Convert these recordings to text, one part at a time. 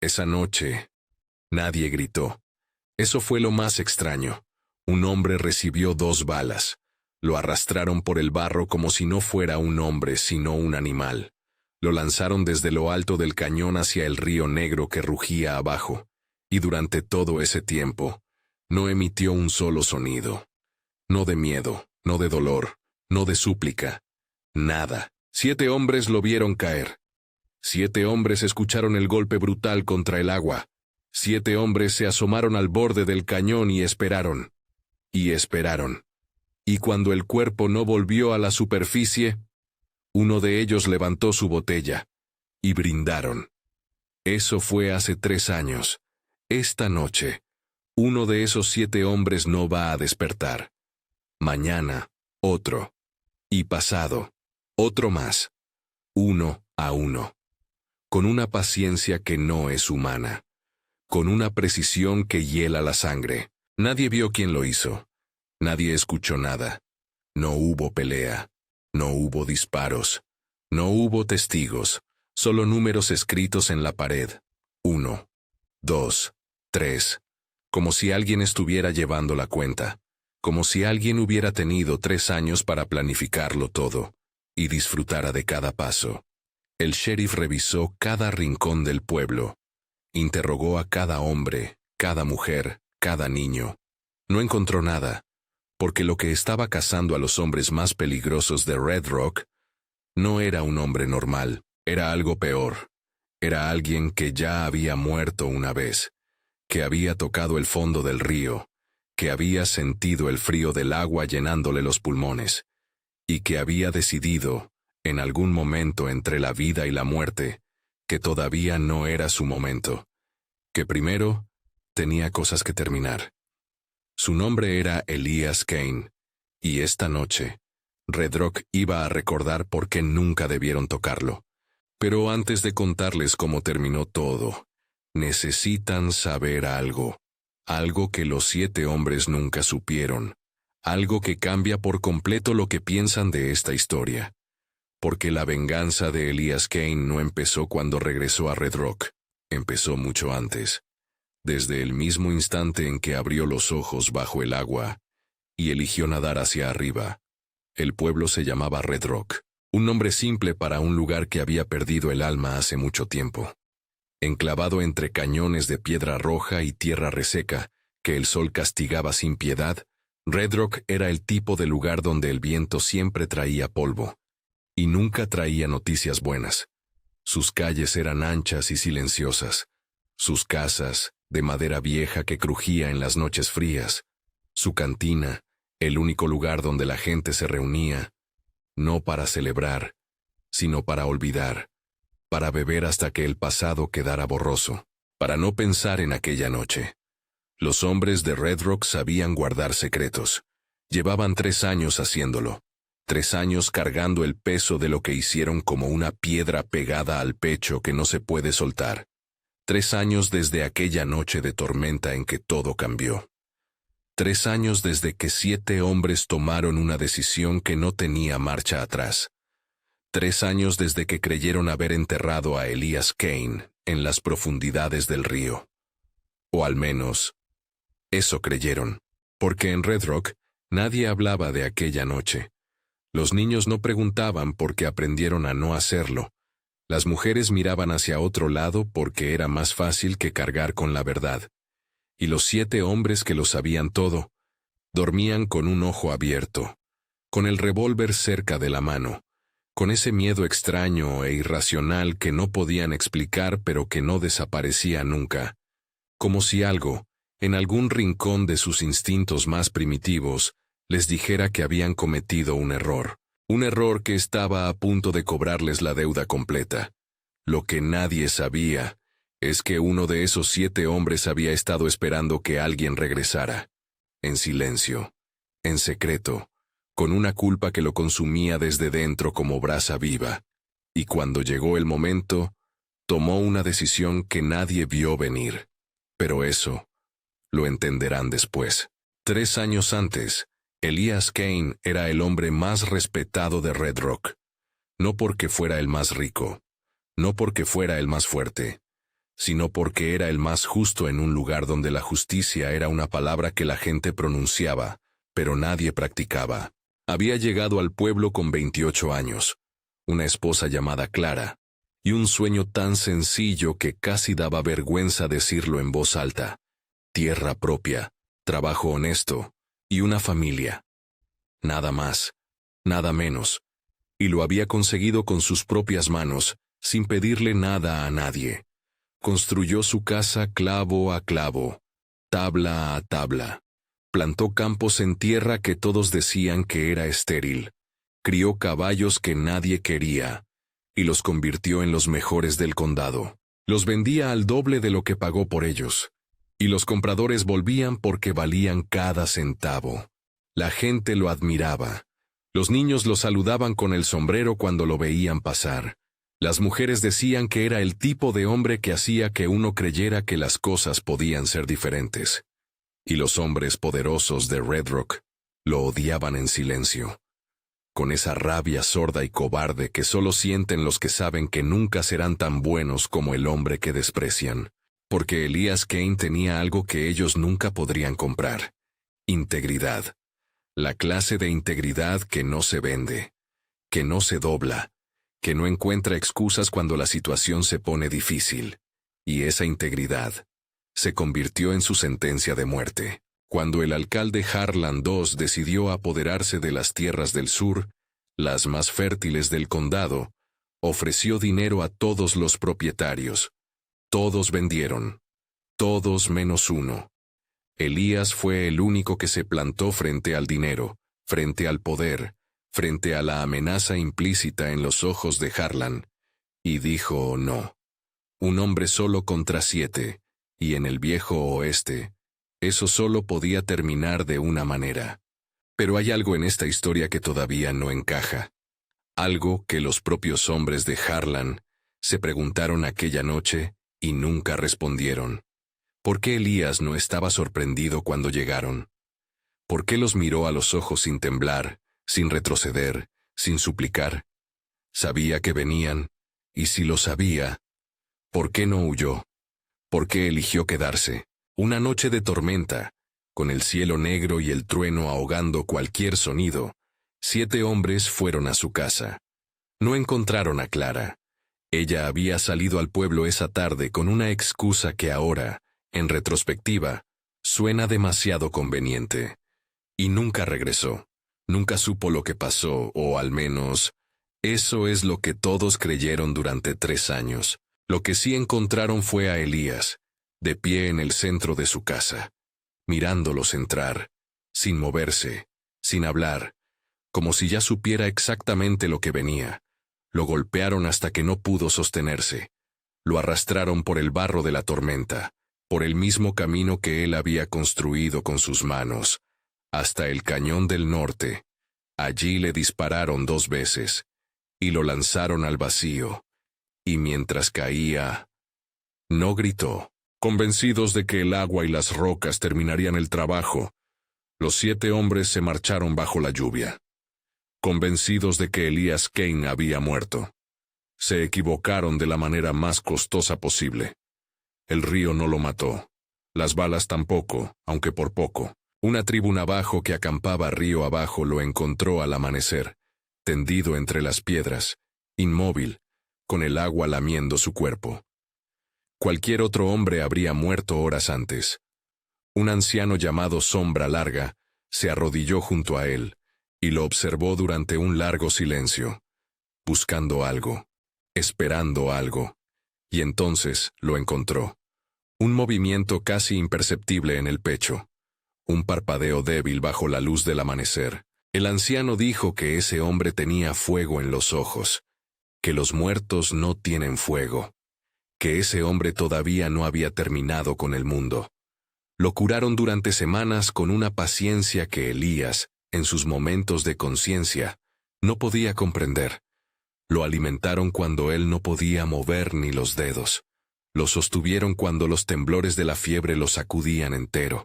Esa noche, nadie gritó. Eso fue lo más extraño. Un hombre recibió 2 balas. Lo arrastraron por el barro como si no fuera un hombre, sino un animal. Lo lanzaron desde lo alto del cañón hacia el río Negro que rugía abajo, y durante todo ese tiempo, no emitió un solo sonido. No de miedo, no de dolor, no de súplica. Nada. 7 hombres lo vieron caer. 7 hombres escucharon el golpe brutal contra el agua. 7 hombres se asomaron al borde del cañón y esperaron. Y esperaron. Y cuando el cuerpo no volvió a la superficie, uno de ellos levantó su botella. Y brindaron. Eso fue hace 3 años. Esta noche, uno de esos 7 hombres no va a despertar. Mañana, otro. Y pasado, otro más. 1 a 1. Con una paciencia que no es humana. Con una precisión que hiela la sangre. Nadie vio quién lo hizo. Nadie escuchó nada. No hubo pelea. No hubo disparos. No hubo testigos. Solo números escritos en la pared. 1, 2, 3. Como si alguien estuviera llevando la cuenta. Como si alguien hubiera tenido 3 años para planificarlo todo. Y disfrutara de cada paso. El sheriff revisó cada rincón del pueblo. Interrogó a cada hombre, cada mujer, cada niño. No encontró nada, porque lo que estaba cazando a los hombres más peligrosos de Red Rock no era un hombre normal, era algo peor. Era alguien que ya había muerto una vez, que había tocado el fondo del río, que había sentido el frío del agua llenándole los pulmones, y que había decidido, en algún momento entre la vida y la muerte, que todavía no era su momento, que primero tenía cosas que terminar. Su nombre era Elias Kane, y esta noche, Red Rock iba a recordar por qué nunca debieron tocarlo. Pero antes de contarles cómo terminó todo, necesitan saber algo. Algo que los 7 hombres nunca supieron. Algo que cambia por completo lo que piensan de esta historia. Porque la venganza de Elias Kane no empezó cuando regresó a Red Rock. Empezó mucho antes. Desde el mismo instante en que abrió los ojos bajo el agua y eligió nadar hacia arriba. El pueblo se llamaba Red Rock. Un nombre simple para un lugar que había perdido el alma hace mucho tiempo. Enclavado entre cañones de piedra roja y tierra reseca, que el sol castigaba sin piedad, Red Rock era el tipo de lugar donde el viento siempre traía polvo. Y nunca traía noticias buenas. Sus calles eran anchas y silenciosas. Sus casas, de madera vieja que crujía en las noches frías. Su cantina, el único lugar donde la gente se reunía, no para celebrar, sino para olvidar, para beber hasta que el pasado quedara borroso, para no pensar en aquella noche. Los hombres de Red Rock sabían guardar secretos. Llevaban 3 años haciéndolo. 3 años cargando el peso de lo que hicieron como una piedra pegada al pecho que no se puede soltar. 3 años desde aquella noche de tormenta en que todo cambió. 3 años desde que 7 hombres tomaron una decisión que no tenía marcha atrás. 3 años desde que creyeron haber enterrado a Elias Kane en las profundidades del río. O al menos, eso creyeron, porque en Red Rock nadie hablaba de aquella noche. Los niños no preguntaban porque aprendieron a no hacerlo. Las mujeres miraban hacia otro lado porque era más fácil que cargar con la verdad. Y los 7 hombres que lo sabían todo, dormían con un ojo abierto, con el revólver cerca de la mano, con ese miedo extraño e irracional que no podían explicar pero que no desaparecía nunca, como si algo, en algún rincón de sus instintos más primitivos, les dijera que habían cometido un error que estaba a punto de cobrarles la deuda completa. Lo que nadie sabía es que uno de esos 7 hombres había estado esperando que alguien regresara, en silencio, en secreto, con una culpa que lo consumía desde dentro como brasa viva, y cuando llegó el momento, tomó una decisión que nadie vio venir. Pero eso lo entenderán después. 3 años antes, Elias Kane era el hombre más respetado de Red Rock. No porque fuera el más rico, no porque fuera el más fuerte, sino porque era el más justo en un lugar donde la justicia era una palabra que la gente pronunciaba, pero nadie practicaba. Había llegado al pueblo con 28 años, una esposa llamada Clara, y un sueño tan sencillo que casi daba vergüenza decirlo en voz alta: tierra propia, trabajo honesto y una familia. Nada más, nada menos. Y lo había conseguido con sus propias manos, sin pedirle nada a nadie. Construyó su casa clavo a clavo, tabla a tabla. Plantó campos en tierra que todos decían que era estéril. Crió caballos que nadie quería, y los convirtió en los mejores del condado. Los vendía al doble de lo que pagó por ellos, y los compradores volvían porque valían cada centavo. La gente lo admiraba. Los niños lo saludaban con el sombrero cuando lo veían pasar. Las mujeres decían que era el tipo de hombre que hacía que uno creyera que las cosas podían ser diferentes. Y los hombres poderosos de Red Rock lo odiaban en silencio, con esa rabia sorda y cobarde que solo sienten los que saben que nunca serán tan buenos como el hombre que desprecian. Porque Elias Kane tenía algo que ellos nunca podrían comprar: integridad. La clase de integridad que no se vende, que no se dobla, que no encuentra excusas cuando la situación se pone difícil. Y esa integridad se convirtió en su sentencia de muerte. Cuando el alcalde Harlan II decidió apoderarse de las tierras del sur, las más fértiles del condado, ofreció dinero a todos los propietarios. Todos vendieron, todos menos uno. Elías fue el único que se plantó frente al dinero, frente al poder, frente a la amenaza implícita en los ojos de Harlan, y dijo no. Un hombre solo contra 7, y en el viejo oeste, eso solo podía terminar de una manera. Pero hay algo en esta historia que todavía no encaja. Algo que los propios hombres de Harlan se preguntaron aquella noche y nunca respondieron. ¿Por qué Elías no estaba sorprendido cuando llegaron? ¿Por qué los miró a los ojos sin temblar, sin retroceder, sin suplicar? Sabía que venían, y si lo sabía, ¿por qué no huyó? ¿Por qué eligió quedarse? Una noche de tormenta, con el cielo negro y el trueno ahogando cualquier sonido, 7 hombres fueron a su casa. No encontraron a Clara. Ella había salido al pueblo esa tarde con una excusa que ahora, en retrospectiva, suena demasiado conveniente. Y nunca regresó. Nunca supo lo que pasó, o al menos, eso es lo que todos creyeron durante 3 años. Lo que sí encontraron fue a Elías, de pie en el centro de su casa, mirándolos entrar, sin moverse, sin hablar, como si ya supiera exactamente lo que venía. Lo golpearon hasta que no pudo sostenerse. Lo arrastraron por el barro de la tormenta, por el mismo camino que él había construido con sus manos, hasta el cañón del norte. Allí le dispararon 2 veces, y lo lanzaron al vacío. Y mientras caía, no gritó. Convencidos de que el agua y las rocas terminarían el trabajo, los 7 hombres se marcharon bajo la lluvia. Convencidos de que Elias Kane había muerto. Se equivocaron de la manera más costosa posible. El río no lo mató. Las balas tampoco, aunque por poco. Una tribu navajo que acampaba río abajo lo encontró al amanecer, tendido entre las piedras, inmóvil, con el agua lamiendo su cuerpo. Cualquier otro hombre habría muerto horas antes. Un anciano llamado Sombra Larga se arrodilló junto a él y lo observó durante un largo silencio, buscando algo, esperando algo, y entonces lo encontró. Un movimiento casi imperceptible en el pecho, un parpadeo débil bajo la luz del amanecer. El anciano dijo que ese hombre tenía fuego en los ojos, que los muertos no tienen fuego, que ese hombre todavía no había terminado con el mundo. Lo curaron durante semanas con una paciencia que Elías, en sus momentos de conciencia, no podía comprender. Lo alimentaron cuando él no podía mover ni los dedos. Lo sostuvieron cuando los temblores de la fiebre lo sacudían entero.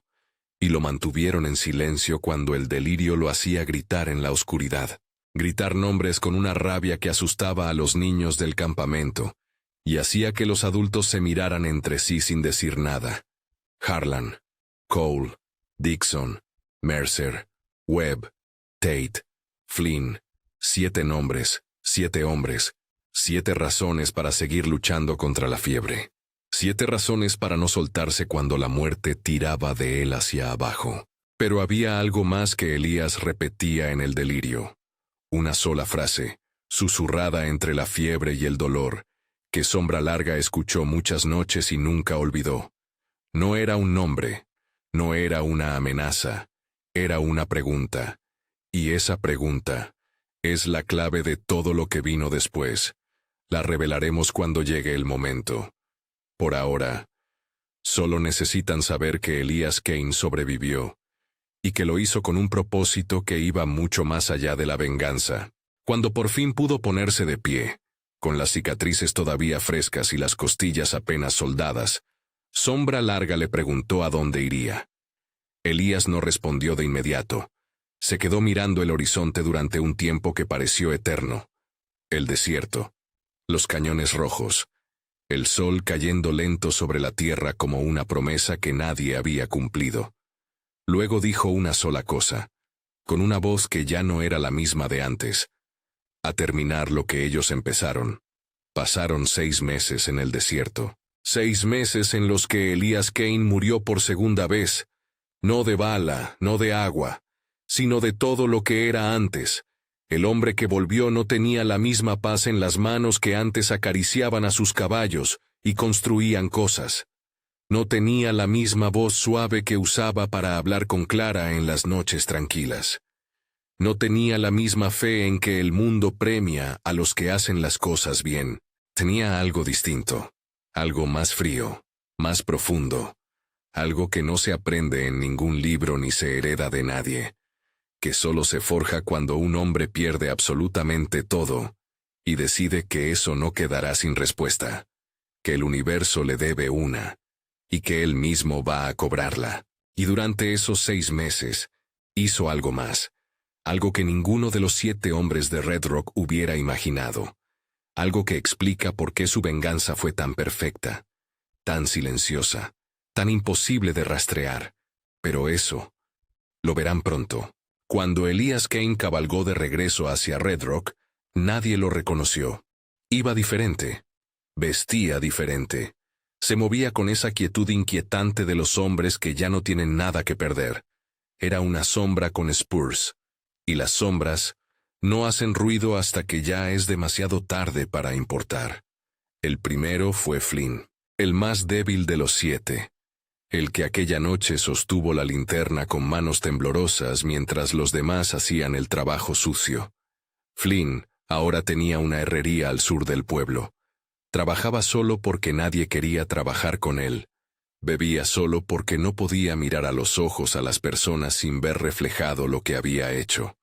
Y lo mantuvieron en silencio cuando el delirio lo hacía gritar en la oscuridad. Gritar nombres con una rabia que asustaba a los niños del campamento, y hacía que los adultos se miraran entre sí sin decir nada. Harlan, Cole, Dixon, Mercer, Webb, Tate, Flynn, 7 nombres, 7 hombres, 7 razones para seguir luchando contra la fiebre. 7 razones para no soltarse cuando la muerte tiraba de él hacia abajo. Pero había algo más que Elías repetía en el delirio. Una sola frase, susurrada entre la fiebre y el dolor, que Sombra Larga escuchó muchas noches y nunca olvidó. No era un nombre, no era una amenaza, era una pregunta. Y esa pregunta es la clave de todo lo que vino después. La revelaremos cuando llegue el momento. Por ahora, solo necesitan saber que Elías Kane sobrevivió, y que lo hizo con un propósito que iba mucho más allá de la venganza. Cuando por fin pudo ponerse de pie, con las cicatrices todavía frescas y las costillas apenas soldadas, Sombra Larga le preguntó a dónde iría. Elías no respondió de inmediato. Se quedó mirando el horizonte durante un tiempo que pareció eterno. El desierto, los cañones rojos, el sol cayendo lento sobre la tierra como una promesa que nadie había cumplido. Luego dijo una sola cosa, con una voz que ya no era la misma de antes. A terminar lo que ellos empezaron. Pasaron 6 meses en el desierto. 6 meses en los que Elías Kane murió por segunda vez. No de bala, no de agua, sino de todo lo que era antes. El hombre que volvió no tenía la misma paz en las manos que antes acariciaban a sus caballos y construían cosas. No tenía la misma voz suave que usaba para hablar con Clara en las noches tranquilas. No tenía la misma fe en que el mundo premia a los que hacen las cosas bien. Tenía algo distinto, algo más frío, más profundo, algo que no se aprende en ningún libro ni se hereda de nadie, que solo se forja cuando un hombre pierde absolutamente todo y decide que eso no quedará sin respuesta, que el universo le debe una, y que él mismo va a cobrarla. Y durante esos 6 meses, hizo algo más, algo que ninguno de los 7 hombres de Red Rock hubiera imaginado, algo que explica por qué su venganza fue tan perfecta, tan silenciosa, tan imposible de rastrear. Pero eso, lo verán pronto. Cuando Elías Kane cabalgó de regreso hacia Red Rock, nadie lo reconoció. Iba diferente. Vestía diferente. Se movía con esa quietud inquietante de los hombres que ya no tienen nada que perder. Era una sombra con spurs. Y las sombras no hacen ruido hasta que ya es demasiado tarde para importar. El primero fue Flynn, el más débil de los 7. El que aquella noche sostuvo la linterna con manos temblorosas mientras los demás hacían el trabajo sucio. Flynn ahora tenía una herrería al sur del pueblo. Trabajaba solo porque nadie quería trabajar con él. Bebía solo porque no podía mirar a los ojos a las personas sin ver reflejado lo que había hecho.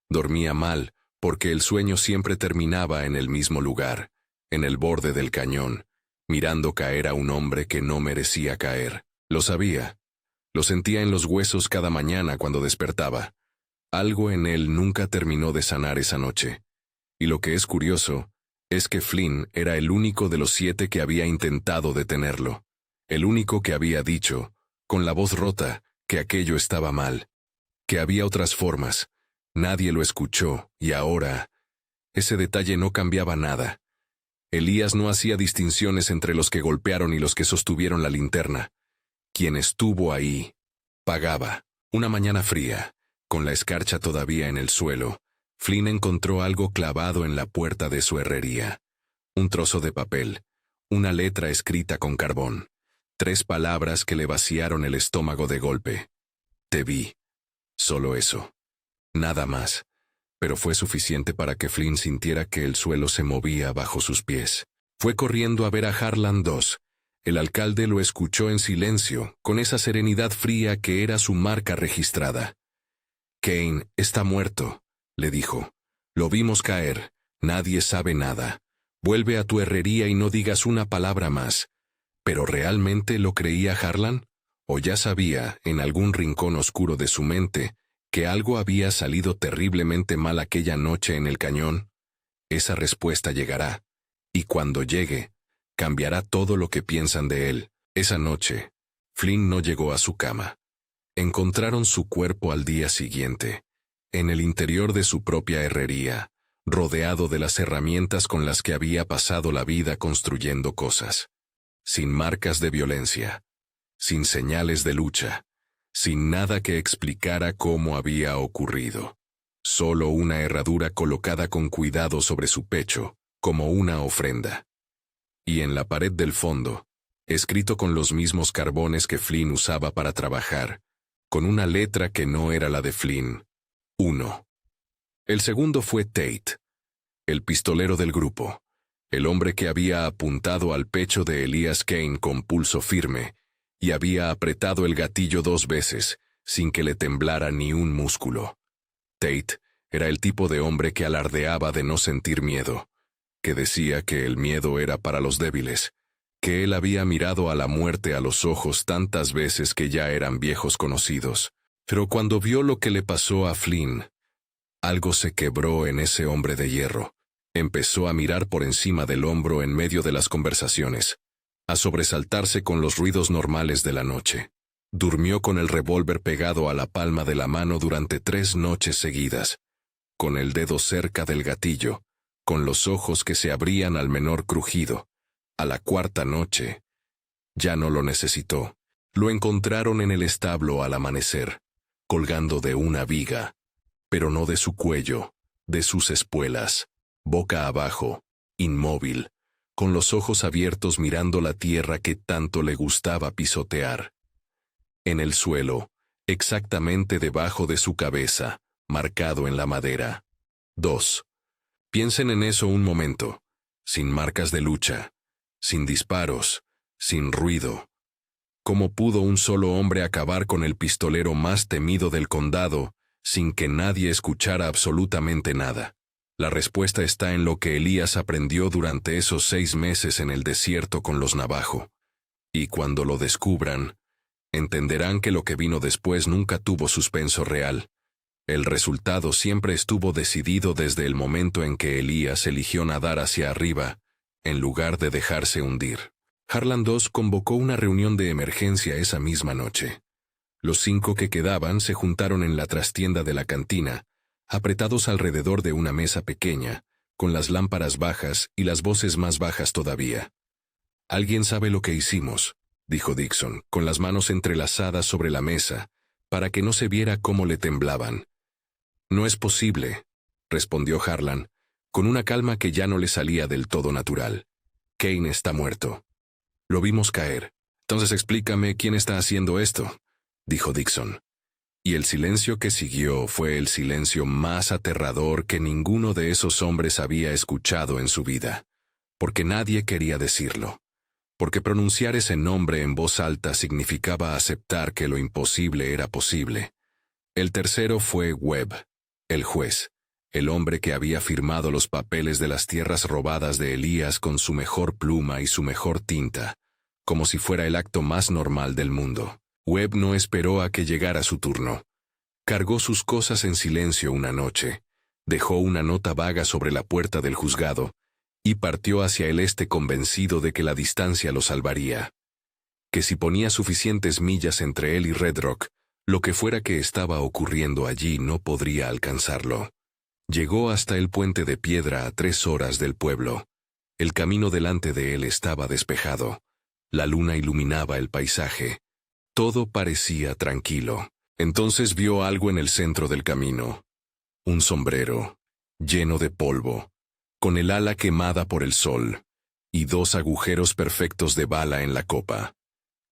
Dormía mal porque el sueño siempre terminaba en el mismo lugar, en el borde del cañón, mirando caer a un hombre que no merecía caer. Lo sabía. Lo sentía en los huesos cada mañana cuando despertaba. Algo en él nunca terminó de sanar esa noche. Y lo que es curioso es que Flynn era el único de los 7 que había intentado detenerlo. El único que había dicho, con la voz rota, que aquello estaba mal. Que había otras formas. Nadie lo escuchó, y ahora, ese detalle no cambiaba nada. Elías no hacía distinciones entre los que golpearon y los que sostuvieron la linterna. Quien estuvo ahí, pagaba. Una mañana fría, con la escarcha todavía en el suelo, Flynn encontró algo clavado en la puerta de su herrería. Un trozo de papel, una letra escrita con carbón, 3 palabras que le vaciaron el estómago de golpe. Te vi. Solo eso. Nada más. Pero fue suficiente para que Flynn sintiera que el suelo se movía bajo sus pies. Fue corriendo a ver a Harlan II. El alcalde lo escuchó en silencio, con esa serenidad fría que era su marca registrada. Kane está muerto, le dijo. Lo vimos caer. Nadie sabe nada. Vuelve a tu herrería y no digas una palabra más. ¿Pero realmente lo creía Harlan? ¿O ya sabía, en algún rincón oscuro de su mente, que algo había salido terriblemente mal aquella noche en el cañón? Esa respuesta llegará. Y cuando llegue, cambiará todo lo que piensan de él. Esa noche, Flynn no llegó a su cama. Encontraron su cuerpo al día siguiente, en el interior de su propia herrería, rodeado de las herramientas con las que había pasado la vida construyendo cosas. Sin marcas de violencia, sin señales de lucha, sin nada que explicara cómo había ocurrido. Solo una herradura colocada con cuidado sobre su pecho, como una ofrenda. Y en la pared del fondo, escrito con los mismos carbones que Flynn usaba para trabajar, con una letra que no era la de Flynn. 1. El segundo fue Tate, el pistolero del grupo, el hombre que había apuntado al pecho de Elias Kane con pulso firme, y había apretado el gatillo 2 veces, sin que le temblara ni un músculo. Tate era el tipo de hombre que alardeaba de no sentir miedo, que decía que el miedo era para los débiles, que él había mirado a la muerte a los ojos tantas veces que ya eran viejos conocidos. Pero cuando vio lo que le pasó a Flynn, algo se quebró en ese hombre de hierro. Empezó a mirar por encima del hombro en medio de las conversaciones, a sobresaltarse con los ruidos normales de la noche. Durmió con el revólver pegado a la palma de la mano durante 3 noches seguidas, con el dedo cerca del gatillo, con los ojos que se abrían al menor crujido. A la 4ª noche, ya no lo necesitó. Lo encontraron en el establo al amanecer, colgando de una viga, pero no de su cuello, de sus espuelas, boca abajo, inmóvil, con los ojos abiertos mirando la tierra que tanto le gustaba pisotear. En el suelo, exactamente debajo de su cabeza, marcado en la madera. 2. Piensen en eso un momento, sin marcas de lucha, sin disparos, sin ruido. ¿Cómo pudo un solo hombre acabar con el pistolero más temido del condado, sin que nadie escuchara absolutamente nada? La respuesta está en lo que Elías aprendió durante esos 6 meses en el desierto con los Navajo. Y cuando lo descubran, entenderán que lo que vino después nunca tuvo suspenso real. El resultado siempre estuvo decidido desde el momento en que Elías eligió nadar hacia arriba, en lugar de dejarse hundir. Harlan II convocó una reunión de emergencia esa misma noche. Los 5 que quedaban se juntaron en la trastienda de la cantina, apretados alrededor de una mesa pequeña, con las lámparas bajas y las voces más bajas todavía. «¿Alguien sabe lo que hicimos?», dijo Dixon, con las manos entrelazadas sobre la mesa, para que no se viera cómo le temblaban. «No es posible», respondió Harlan, con una calma que ya no le salía del todo natural. «Kane está muerto. Lo vimos caer. Entonces explícame quién está haciendo esto», dijo Dixon. Y el silencio que siguió fue el silencio más aterrador que ninguno de esos hombres había escuchado en su vida, porque nadie quería decirlo, porque pronunciar ese nombre en voz alta significaba aceptar que lo imposible era posible. El tercero fue Webb, el juez, el hombre que había firmado los papeles de las tierras robadas de Elías con su mejor pluma y su mejor tinta, como si fuera el acto más normal del mundo. Webb no esperó a que llegara su turno. Cargó sus cosas en silencio una noche, dejó una nota vaga sobre la puerta del juzgado y partió hacia el este convencido de que la distancia lo salvaría. Que si ponía suficientes millas entre él y Red Rock, lo que fuera que estaba ocurriendo allí no podría alcanzarlo. Llegó hasta el puente de piedra a 3 horas del pueblo. El camino delante de él estaba despejado. La luna iluminaba el paisaje. Todo parecía tranquilo. Entonces vio algo en el centro del camino. Un sombrero, lleno de polvo, con el ala quemada por el sol, y 2 agujeros perfectos de bala en la copa.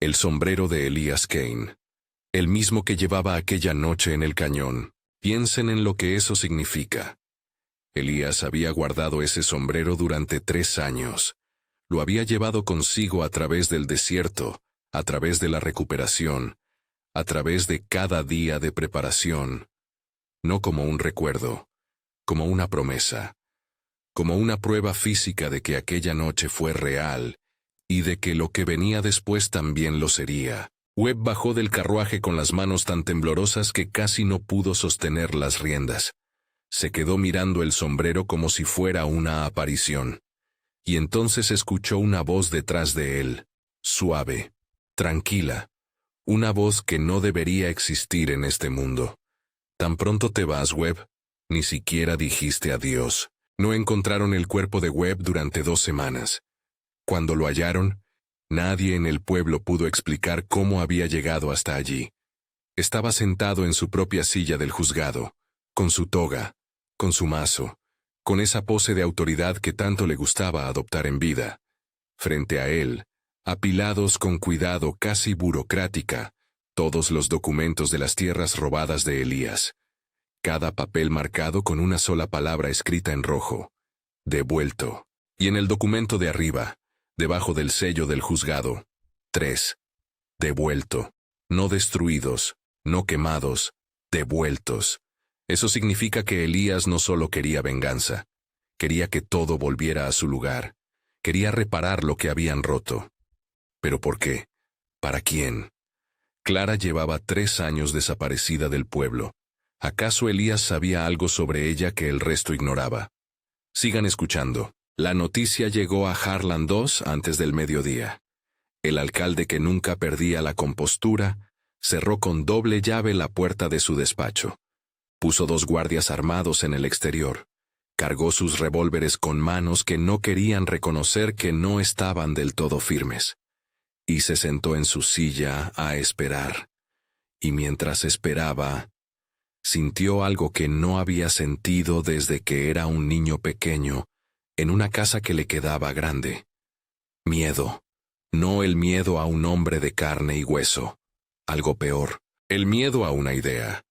El sombrero de Elias Kane. El mismo que llevaba aquella noche en el cañón. Piensen en lo que eso significa. Elías había guardado ese sombrero durante 3 años. Lo había llevado consigo a través del desierto, a través de la recuperación, a través de cada día de preparación. No como un recuerdo, como una promesa, como una prueba física de que aquella noche fue real y de que lo que venía después también lo sería. Webb bajó del carruaje con las manos tan temblorosas que casi no pudo sostener las riendas. Se quedó mirando el sombrero como si fuera una aparición. Y entonces escuchó una voz detrás de él, suave, tranquila, una voz que no debería existir en este mundo. Tan pronto te vas, Webb, ni siquiera dijiste adiós. No encontraron el cuerpo de Webb durante 2 semanas. Cuando lo hallaron, nadie en el pueblo pudo explicar cómo había llegado hasta allí. Estaba sentado en su propia silla del juzgado, con su toga, con su mazo, con esa pose de autoridad que tanto le gustaba adoptar en vida. Frente a él, apilados con cuidado casi burocrática, todos los documentos de las tierras robadas de Elías. Cada papel marcado con una sola palabra escrita en rojo. Devuelto. Y en el documento de arriba, debajo del sello del juzgado, 3. Devuelto. No destruidos, no quemados, devueltos. Eso significa que Elías no solo quería venganza, quería que todo volviera a su lugar, quería reparar lo que habían roto. ¿Pero por qué? ¿Para quién? Clara llevaba 3 años desaparecida del pueblo. ¿Acaso Elías sabía algo sobre ella que el resto ignoraba? Sigan escuchando. La noticia llegó a Harlan II antes del mediodía. El alcalde, que nunca perdía la compostura, cerró con doble llave la puerta de su despacho. Puso 2 guardias armados en el exterior. Cargó sus revólveres con manos que no querían reconocer que no estaban del todo firmes. Y se sentó en su silla a esperar. Y mientras esperaba, sintió algo que no había sentido desde que era un niño pequeño, en una casa que le quedaba grande. Miedo. No el miedo a un hombre de carne y hueso. Algo peor. El miedo a una idea.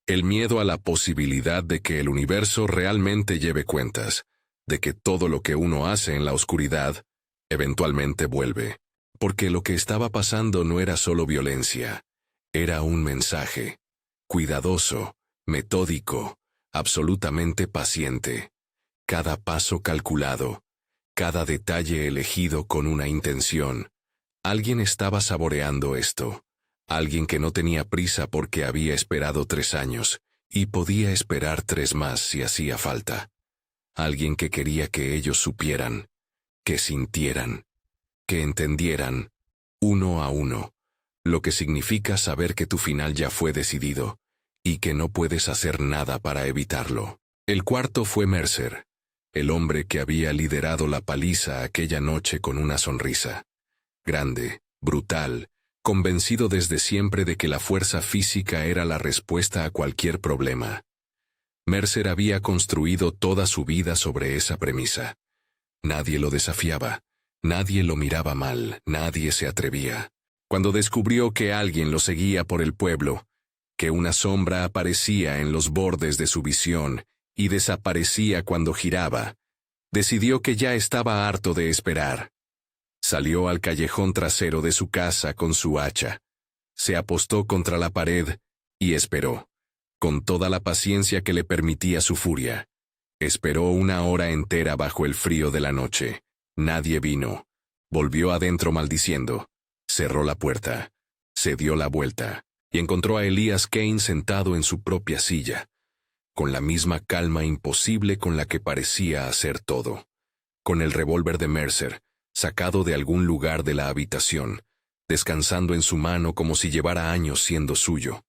El miedo a la posibilidad de que el universo realmente lleve cuentas, de que todo lo que uno hace en la oscuridad, eventualmente vuelve. Porque lo que estaba pasando no era solo violencia, era un mensaje. Cuidadoso, metódico, absolutamente paciente. Cada paso calculado, cada detalle elegido con una intención. Alguien estaba saboreando esto. Alguien que no tenía prisa porque había esperado 3 años, y podía esperar 3 más si hacía falta. Alguien que quería que ellos supieran, que sintieran, que entendieran, uno a uno, lo que significa saber que tu final ya fue decidido, y que no puedes hacer nada para evitarlo. El cuarto fue Mercer, el hombre que había liderado la paliza aquella noche con una sonrisa. Grande, brutal, convencido desde siempre de que la fuerza física era la respuesta a cualquier problema. Mercer había construido toda su vida sobre esa premisa. Nadie lo desafiaba, nadie lo miraba mal, nadie se atrevía. Cuando descubrió que alguien lo seguía por el pueblo, que una sombra aparecía en los bordes de su visión y desaparecía cuando giraba, decidió que ya estaba harto de esperar. Salió al callejón trasero de su casa con su hacha. Se apostó contra la pared y esperó, con toda la paciencia que le permitía su furia. Esperó 1 hora entera bajo el frío de la noche. Nadie vino. Volvió adentro maldiciendo. Cerró la puerta. Se dio la vuelta y encontró a Elías Kane sentado en su propia silla, con la misma calma imposible con la que parecía hacer todo. Con el revólver de Mercer, sacado de algún lugar de la habitación, descansando en su mano como si llevara años siendo suyo,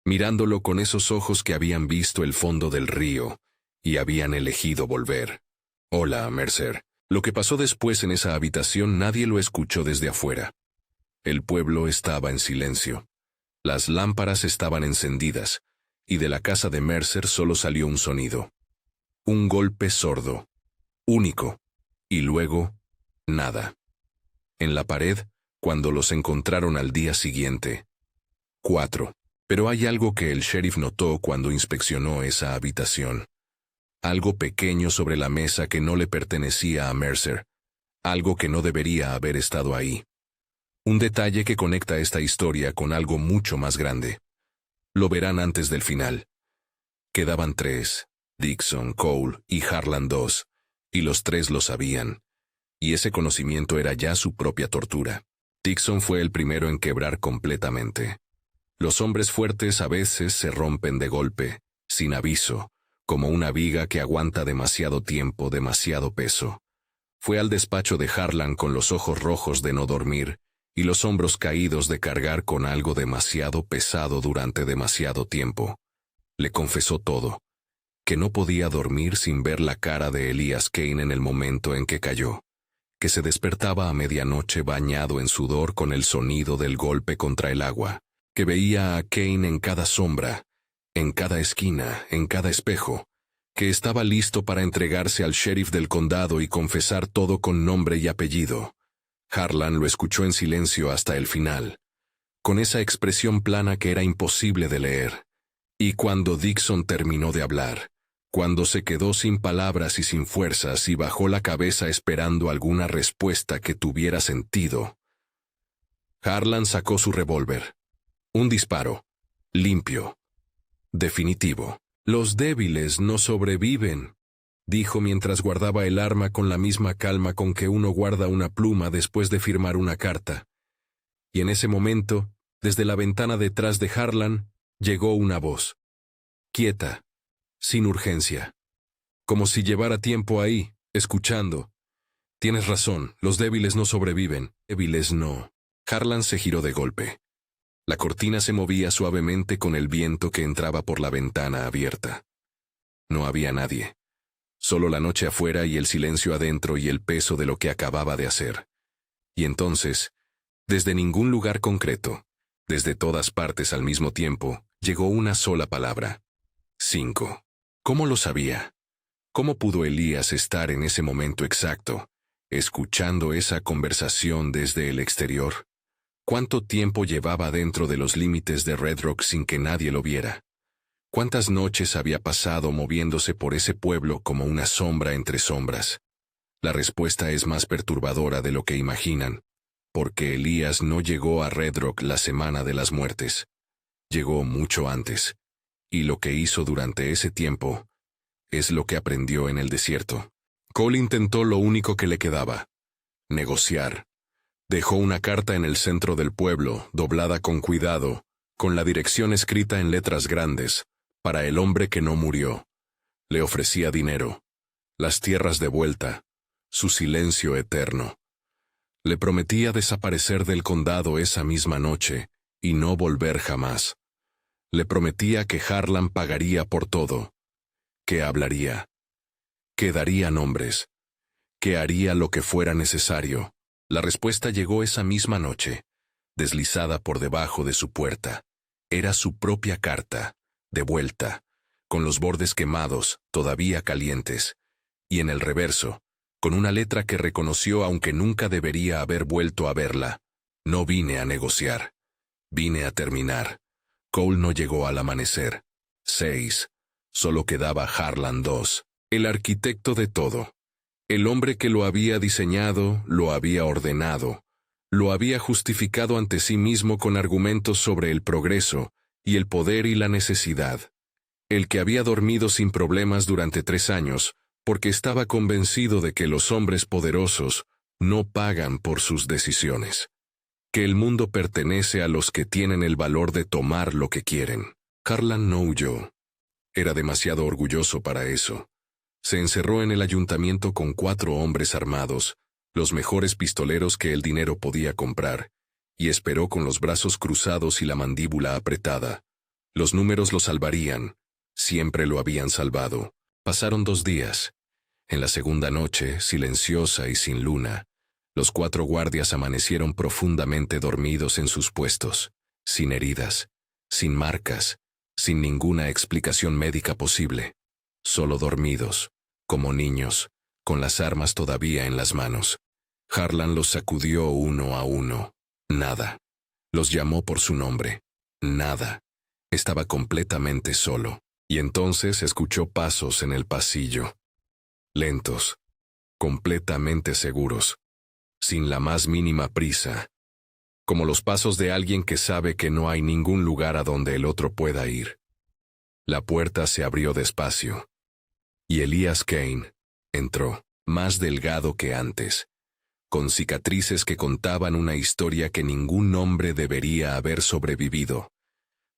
mirándolo con esos ojos que habían visto el fondo del río y habían elegido volver. Hola, Mercer. Lo que pasó después en esa habitación nadie lo escuchó desde afuera. El pueblo estaba en silencio. Las lámparas estaban encendidas, y de la casa de Mercer solo salió un sonido. Un golpe sordo, único, y luego nada. En la pared, cuando los encontraron al día siguiente. 4. Pero hay algo que el sheriff notó cuando inspeccionó esa habitación. Algo pequeño sobre la mesa que no le pertenecía a Mercer. Algo que no debería haber estado ahí. Un detalle que conecta esta historia con algo mucho más grande. Lo verán antes del final. Quedaban 3, Dixon, Cole y Harlan II, y los 3 lo sabían. Y ese conocimiento era ya su propia tortura. Dixon fue el primero en quebrar completamente. Los hombres fuertes a veces se rompen de golpe, sin aviso, como una viga que aguanta demasiado tiempo, demasiado peso. Fue al despacho de Harlan con los ojos rojos de no dormir y los hombros caídos de cargar con algo demasiado pesado durante demasiado tiempo. Le confesó todo, que no podía dormir sin ver la cara de Elias Kane en el momento en que cayó, que se despertaba a medianoche bañado en sudor con el sonido del golpe contra el agua, que veía a Kane en cada sombra, en cada esquina, en cada espejo, que estaba listo para entregarse al sheriff del condado y confesar todo con nombre y apellido. Harlan lo escuchó en silencio hasta el final, con esa expresión plana que era imposible de leer. Y cuando Dixon terminó de hablar, cuando se quedó sin palabras y sin fuerzas y bajó la cabeza esperando alguna respuesta que tuviera sentido, Harlan sacó su revólver. Un disparo, limpio, definitivo. «Los débiles no sobreviven», dijo mientras guardaba el arma con la misma calma con que uno guarda una pluma después de firmar una carta. Y en ese momento, desde la ventana detrás de Harlan, llegó una voz. Quieta, sin urgencia. Como si llevara tiempo ahí, escuchando. «Tienes razón, los débiles no sobreviven, débiles no». Harlan se giró de golpe. La cortina se movía suavemente con el viento que entraba por la ventana abierta. No había nadie. Solo la noche afuera y el silencio adentro y el peso de lo que acababa de hacer. Y entonces, desde ningún lugar concreto, desde todas partes al mismo tiempo, llegó una sola palabra. 5. ¿Cómo lo sabía? ¿Cómo pudo Elías estar en ese momento exacto, escuchando esa conversación desde el exterior? ¿Cuánto tiempo llevaba dentro de los límites de Red Rock sin que nadie lo viera? ¿Cuántas noches había pasado moviéndose por ese pueblo como una sombra entre sombras? La respuesta es más perturbadora de lo que imaginan, porque Elías no llegó a Red Rock la semana de las muertes. Llegó mucho antes, y lo que hizo durante ese tiempo es lo que aprendió en el desierto. Cole intentó lo único que le quedaba: negociar. Dejó una carta en el centro del pueblo, doblada con cuidado, con la dirección escrita en letras grandes, para el hombre que no murió. Le ofrecía dinero, las tierras de vuelta, su silencio eterno. Le prometía desaparecer del condado esa misma noche y no volver jamás. Le prometía que Harlan pagaría por todo, que hablaría, que daría nombres, que haría lo que fuera necesario. La respuesta llegó esa misma noche, deslizada por debajo de su puerta. Era su propia carta, de vuelta, con los bordes quemados, todavía calientes, y en el reverso, con una letra que reconoció aunque nunca debería haber vuelto a verla. No vine a negociar. Vine a terminar. Cole no llegó al amanecer. 6. Solo quedaba Harlan 2, el arquitecto de todo. El hombre que lo había diseñado, lo había ordenado, lo había justificado ante sí mismo con argumentos sobre el progreso y el poder y la necesidad. El que había dormido sin problemas durante 3 años, porque estaba convencido de que los hombres poderosos no pagan por sus decisiones. Que el mundo pertenece a los que tienen el valor de tomar lo que quieren. Harlan no huyó. Era demasiado orgulloso para eso. Se encerró en el ayuntamiento con 4 hombres armados, los mejores pistoleros que el dinero podía comprar, y esperó con los brazos cruzados y la mandíbula apretada. Los números lo salvarían. Siempre lo habían salvado. Pasaron 2 días. En la segunda noche, silenciosa y sin luna, los 4 guardias amanecieron profundamente dormidos en sus puestos, sin heridas, sin marcas, sin ninguna explicación médica posible. Solo dormidos, como niños, con las armas todavía en las manos. Harlan los sacudió uno a uno. Nada. Los llamó por su nombre. Nada. Estaba completamente solo. Y entonces escuchó pasos en el pasillo. Lentos. Completamente seguros. Sin la más mínima prisa. Como los pasos de alguien que sabe que no hay ningún lugar a donde el otro pueda ir. La puerta se abrió despacio. Y Elias Kane entró, más delgado que antes, con cicatrices que contaban una historia que ningún hombre debería haber sobrevivido,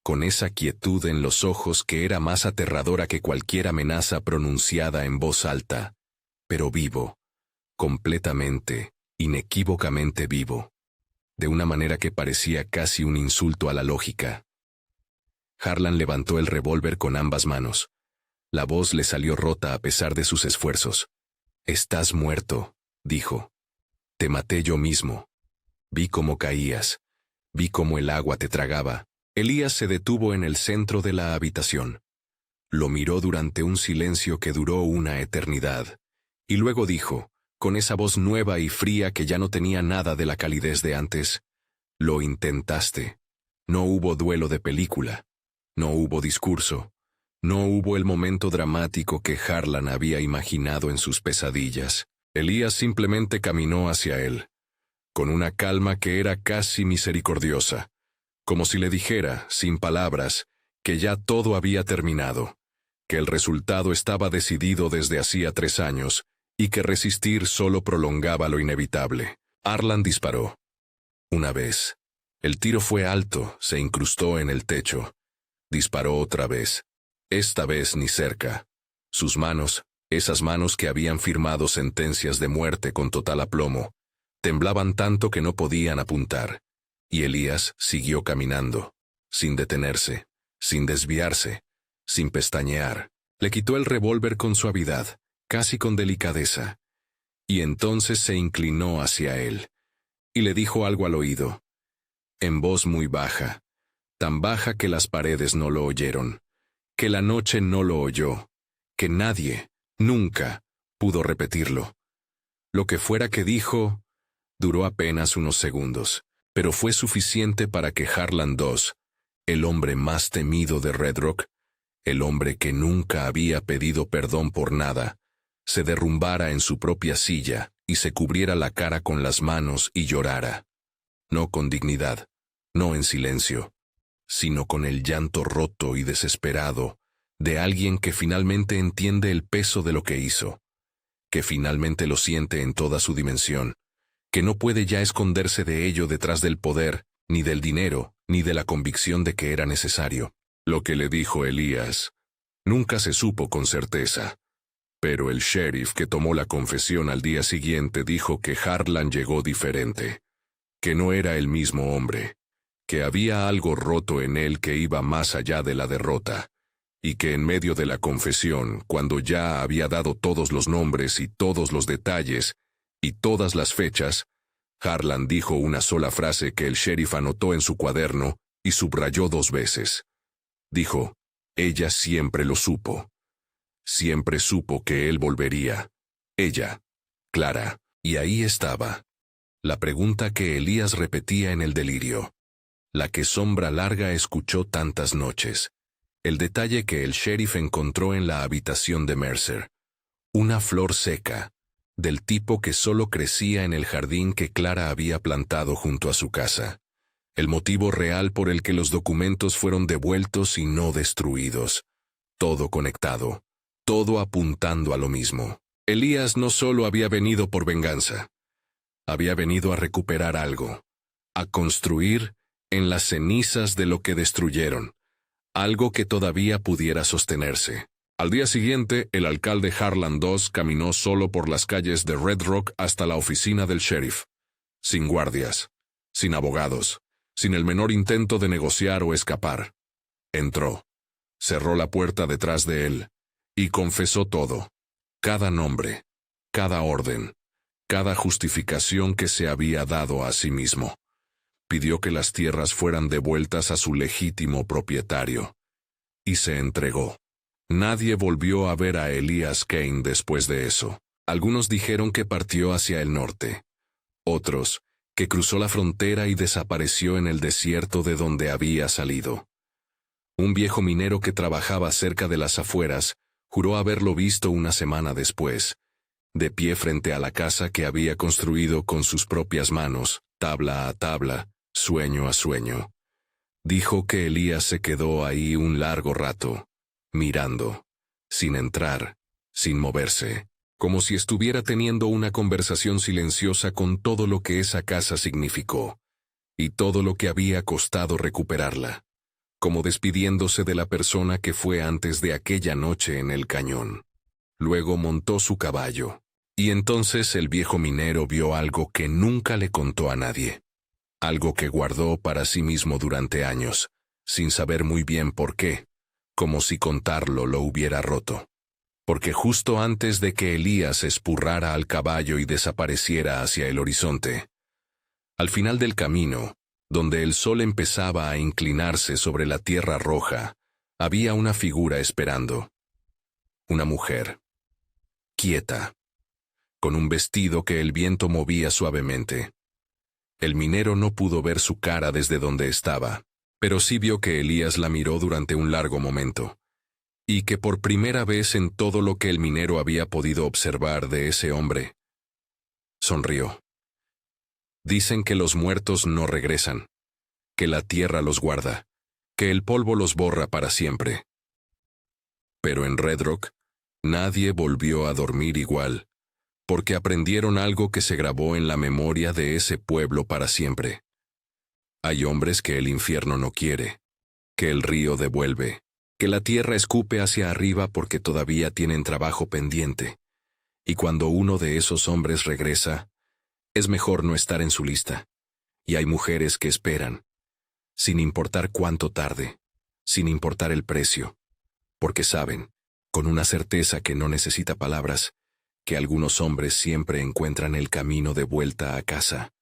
con esa quietud en los ojos que era más aterradora que cualquier amenaza pronunciada en voz alta, pero vivo, completamente, inequívocamente vivo, de una manera que parecía casi un insulto a la lógica. Harlan levantó el revólver con ambas manos. La voz le salió rota a pesar de sus esfuerzos. «Estás muerto», dijo. «Te maté yo mismo. Vi cómo caías. Vi cómo el agua te tragaba». Elías se detuvo en el centro de la habitación. Lo miró durante un silencio que duró una eternidad, y luego dijo, con esa voz nueva y fría que ya no tenía nada de la calidez de antes: «Lo intentaste. No hubo duelo de película. No hubo discurso. No hubo el momento dramático que Harlan había imaginado en sus pesadillas». Elías simplemente caminó hacia él, con una calma que era casi misericordiosa, como si le dijera, sin palabras, que ya todo había terminado, que el resultado estaba decidido desde hacía 3 años, y que resistir solo prolongaba lo inevitable. Harlan disparó. Una vez. El tiro fue alto, se incrustó en el techo. Disparó otra vez. Esta vez ni cerca. Sus manos, esas manos que habían firmado sentencias de muerte con total aplomo, temblaban tanto que no podían apuntar. Y Elías siguió caminando, sin detenerse, sin desviarse, sin pestañear. Le quitó el revólver con suavidad, casi con delicadeza, y entonces se inclinó hacia él, y le dijo algo al oído, en voz muy baja, tan baja que las paredes no lo oyeron, que la noche no lo oyó, que nadie, nunca, pudo repetirlo. Lo que fuera que dijo, duró apenas unos segundos, pero fue suficiente para que Harlan II, el hombre más temido de Red Rock, el hombre que nunca había pedido perdón por nada, se derrumbara en su propia silla y se cubriera la cara con las manos y llorara. No con dignidad, no en silencio, sino con el llanto roto y desesperado de alguien que finalmente entiende el peso de lo que hizo, que finalmente lo siente en toda su dimensión, que no puede ya esconderse de ello detrás del poder, ni del dinero, ni de la convicción de que era necesario. Lo que le dijo Elías nunca se supo con certeza, pero el sheriff que tomó la confesión al día siguiente dijo que Harlan llegó diferente, que no era el mismo hombre, que había algo roto en él que iba más allá de la derrota, y que en medio de la confesión, cuando ya había dado todos los nombres y todos los detalles, y todas las fechas, Harlan dijo una sola frase que el sheriff anotó en su cuaderno y subrayó 2 veces. Dijo, ella siempre lo supo. Siempre supo que él volvería. Ella, Clara, y ahí estaba. La pregunta que Elías repetía en el delirio. La que Sombra Larga escuchó tantas noches. El detalle que el sheriff encontró en la habitación de Mercer. Una flor seca, del tipo que solo crecía en el jardín que Clara había plantado junto a su casa. El motivo real por el que los documentos fueron devueltos y no destruidos. Todo conectado, todo apuntando a lo mismo. Elías no solo había venido por venganza. Había venido a recuperar algo, a construir en las cenizas de lo que destruyeron, algo que todavía pudiera sostenerse. Al día siguiente, el alcalde Harlan II caminó solo por las calles de Red Rock hasta la oficina del sheriff, sin guardias, sin abogados, sin el menor intento de negociar o escapar. Entró, cerró la puerta detrás de él, y confesó todo, cada nombre, cada orden, cada justificación que se había dado a sí mismo. Pidió que las tierras fueran devueltas a su legítimo propietario, y se entregó. Nadie volvió a ver a Elías Kane después de eso. Algunos dijeron que partió hacia el norte. Otros, que cruzó la frontera y desapareció en el desierto de donde había salido. Un viejo minero que trabajaba cerca de las afueras juró haberlo visto una semana después, de pie frente a la casa que había construido con sus propias manos, tabla a tabla, sueño a sueño. Dijo que Elías se quedó ahí un largo rato, mirando, sin entrar, sin moverse, como si estuviera teniendo una conversación silenciosa con todo lo que esa casa significó, y todo lo que había costado recuperarla, como despidiéndose de la persona que fue antes de aquella noche en el cañón. Luego montó su caballo, Y entonces el viejo minero vio algo que nunca le contó a nadie. Algo que guardó para sí mismo durante años, sin saber muy bien por qué, como si contarlo lo hubiera roto. Porque justo antes de que Elías espurrara al caballo y desapareciera hacia el horizonte, al final del camino, donde el sol empezaba a inclinarse sobre la tierra roja, había una figura esperando. Una mujer. Quieta. Con un vestido que el viento movía suavemente. El minero no pudo ver su cara desde donde estaba, pero sí vio que Elías la miró durante un largo momento, y que por primera vez en todo lo que el minero había podido observar de ese hombre, sonrió. Dicen que los muertos no regresan, que la tierra los guarda, que el polvo los borra para siempre. Pero en Red Rock, nadie volvió a dormir igual, porque aprendieron algo que se grabó en la memoria de ese pueblo para siempre. Hay hombres que el infierno no quiere, que el río devuelve, que la tierra escupe hacia arriba porque todavía tienen trabajo pendiente, y cuando uno de esos hombres regresa, es mejor no estar en su lista. Y hay mujeres que esperan, sin importar cuánto tarde, sin importar el precio, porque saben, con una certeza que no necesita palabras, que algunos hombres siempre encuentran el camino de vuelta a casa.